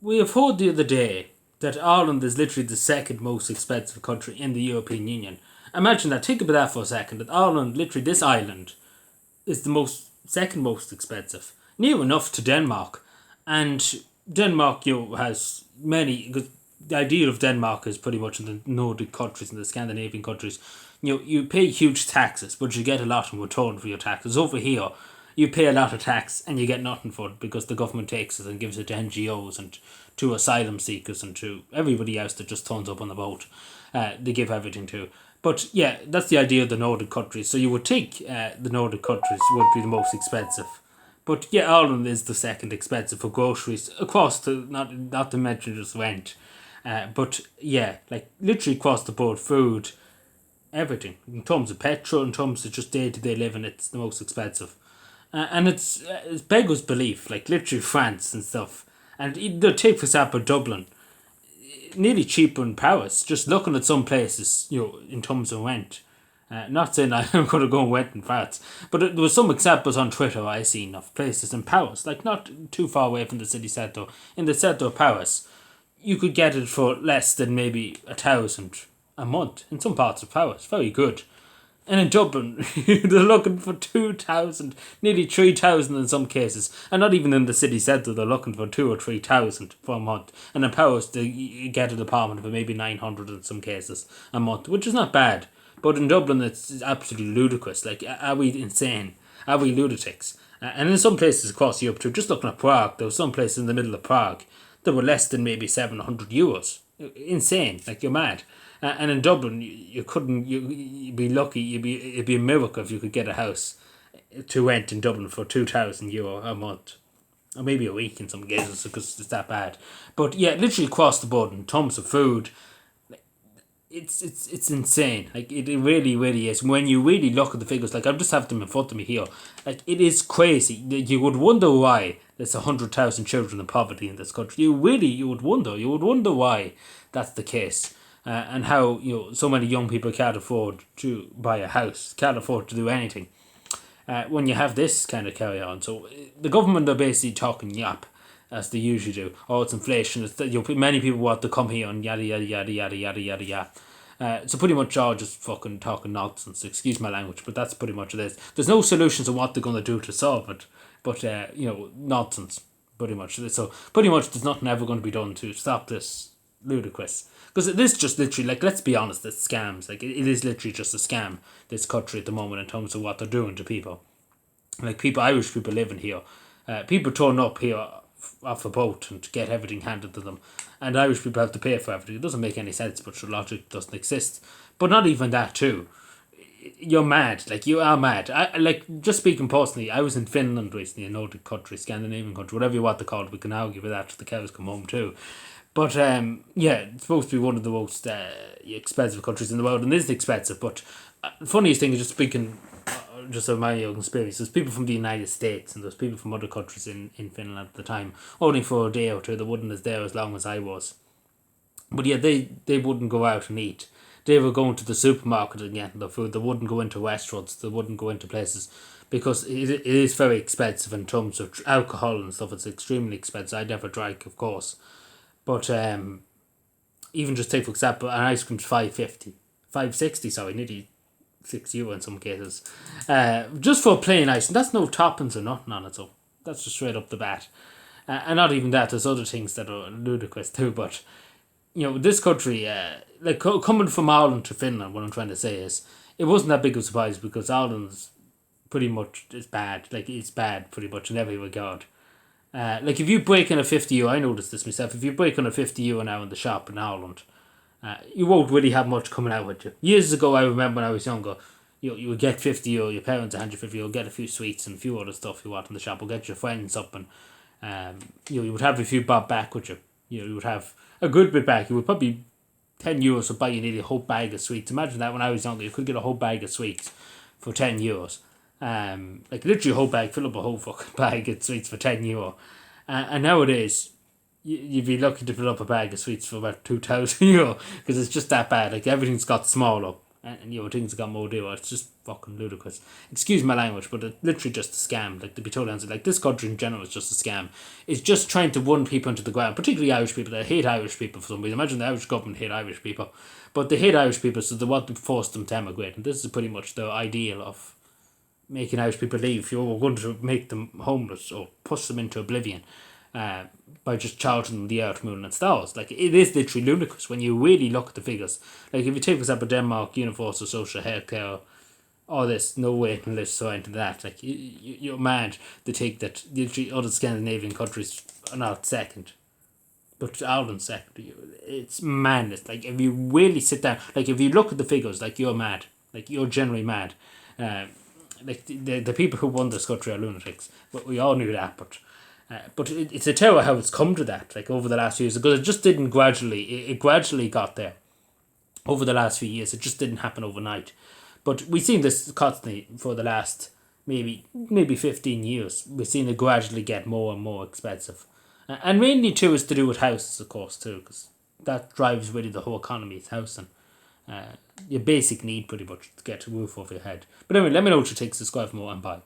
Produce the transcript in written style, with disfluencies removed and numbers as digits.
We have heard the other day that Ireland is literally the second most expensive country in the European Union. Imagine that. Think about that for a second. That Ireland, literally this island, is the second most expensive, near enough to Denmark, and Denmark, has many. Because the idea of Denmark is pretty much in the Nordic countries and the Scandinavian countries. You pay huge taxes, but you get a lot in return for your taxes. Over here, you pay a lot of tax and you get nothing for it because the government takes it and gives it to NGOs and to asylum seekers and to everybody else that just turns up on the boat. They give everything to. But yeah, that's the idea of the Nordic countries. So you would think the Nordic countries would be the most expensive. But yeah, Ireland is the second expensive for groceries across the not to mention just rent. But yeah, like literally across the board, food, everything in terms of petrol, in terms of just day to day living, it's the most expensive. And it's beggars belief, like literally France and stuff. And take for example Dublin, nearly cheaper in Paris. Just looking at some places, in terms of rent. Not saying I'm going to go and rent in France, but there was some examples on Twitter I seen of places in Paris, like not too far away from the city centre. In the centre of Paris, you could get it for less than maybe 1,000 a month in some parts of Paris. Very good. And in Dublin, they're looking for 2,000, nearly 3,000 in some cases. And not even in the city centre, they're looking for 2 or 3,000 for a month. And in Paris, they get an apartment for maybe 900 in some cases a month, which is not bad. But in Dublin, it's absolutely ludicrous. Like, are we insane? Are we lunatics? And in some places across Europe too, just looking at Prague, there were some places in the middle of Prague that were less than maybe €700. Insane, like you're mad. And in Dublin, you couldn't. You'd be lucky. It'd be a miracle if you could get a house to rent in Dublin for €2,000 a month, or maybe a week in some cases because it's that bad. But yeah, literally across the board in terms of food, it's insane. Like it really really is. When you really look at the figures, like I just have them in front of me here, like it is crazy. You would wonder why there's 100,000 children in poverty in this country. You would wonder. You would wonder why that's the case. And how so many young people can't afford to buy a house, can't afford to do anything when you have this kind of carry on. So the government are basically talking yap, as they usually do. Oh, it's inflation. It's that many people want to come here and yada yada yada yada yada yada yada. So pretty much all just fucking talking nonsense. Excuse my language, but that's pretty much it is. There's no solutions on what they're gonna do to solve it, but nonsense. Pretty much. So pretty much there's nothing ever going to be done to stop this ludicrous. Because it is just literally, like, let's be honest, it's scams. Like, it is literally just a scam, this country at the moment, in terms of what they're doing to people. Like, Irish people living here. People turn up here off a boat and get everything handed to them. And Irish people have to pay for everything. It doesn't make any sense, but the logic doesn't exist. But not even that, too. You're mad. Like, you are mad. Just speaking personally, I was in Finland recently, a Nordic country, Scandinavian country, whatever you want to call it. We can argue with that till the cows come home, too. But yeah, it's supposed to be one of the most expensive countries in the world, and it is expensive. But the funniest thing is just speaking, just of my own experience, there's people from the United States and there's people from other countries in Finland at the time, only for a day or two. They wouldn't as there as long as I was. But yeah, they wouldn't go out and eat. They were going to the supermarket and getting their food. They wouldn't go into restaurants. They wouldn't go into places because it is very expensive in terms of alcohol and stuff. It's extremely expensive. I never drank, of course. But even just take for example an ice cream's 5.50, 5.60, sorry, nearly €6 in some cases. Just for plain ice, and that's no toppings or nothing on it, so that's just straight up the bat. And not even that, there's other things that are ludicrous too, but this country, coming from Ireland to Finland, what I'm trying to say is, it wasn't that big of a surprise because Ireland's pretty much is bad. Like, it's bad pretty much in every regard. Like if you break in a €50, I noticed this myself. If you break in a €50 now in the shop in Ireland, you won't really have much coming out with you. Years ago, I remember when I was younger, you would get €50. Your parents would hand you €50. You'll get a few sweets and a few other stuff you want in the shop. Or get your friends up and you would have a few bob back with you. You would have a good bit back. You would probably €10 would buy you nearly a whole bag of sweets. Imagine that when I was younger, you could get a whole bag of sweets for €10. Like literally a whole bag, fill up a whole fucking bag of sweets for €10. And nowadays, you'd be lucky to fill up a bag of sweets for about €2,000 because it's just that bad. Like everything's got smaller. and things got more do. It's just fucking ludicrous. Excuse my language, but it's literally just a scam. Like, to be totally honest, like, this country in general is just a scam. It's just trying to run people into the ground, particularly Irish people. They hate Irish people for some reason. Imagine the Irish government hate Irish people, but they hate Irish people, so they want to force them to emigrate. And this is pretty much the ideal of making Irish people leave. You're going to make them homeless or push them into oblivion by just charging them the earth, moon and stars. Like, it is literally ludicrous when you really look at the figures. Like, if you take, for example, Denmark, universal social healthcare, all this, no waiting lists or anything like that. Like, you're mad to take that literally other Scandinavian countries are not second. But Ireland's second. It's madness. Like, if you really sit down, like, if you look at the figures, like, you're mad. Like, you're generally mad. Like, the people who won this country are lunatics. But we all knew that, but it's a terror how it's come to that, like, over the last few years, because it just didn't gradually, it gradually got there over the last few years. It just didn't happen overnight. But we've seen this constantly for the last maybe 15 years. We've seen it gradually get more and more expensive. And mainly too is to do with houses, of course, too, because that drives really the whole economy, is housing. Your basic need, pretty much, to get a roof over your head. But anyway, let me know what you think. Subscribe for more, and bye.